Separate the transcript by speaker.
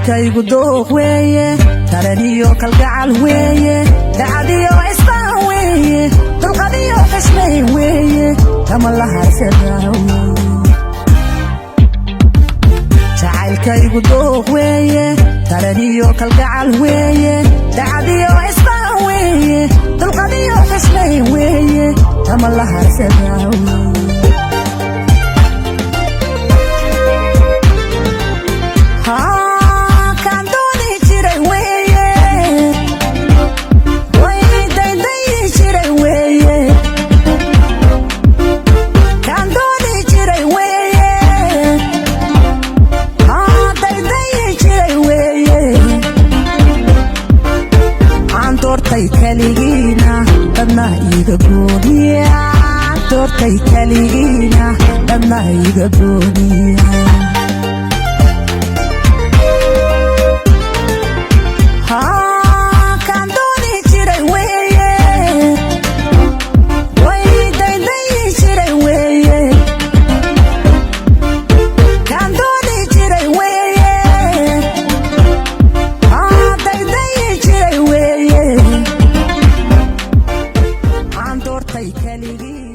Speaker 1: kaygu dooq weeye taraniyo kalgacal weeye dacadiyo isbaan weeye dulqadiyo xishmay weeye kama la harsadaa jacaylkaygu dooq weeye taraniyo kalgacal weeye dacadiyo isbaan weeye dulqadiyo xishmay weeye kama la harsadaa kaligiina dadna iga gooniya doortay kaligiina dadna iga gooniya kan dooni jiray weeye way dayday jiray weeye kan dooni jiray weeye dayday jiray weeye doortay kaligii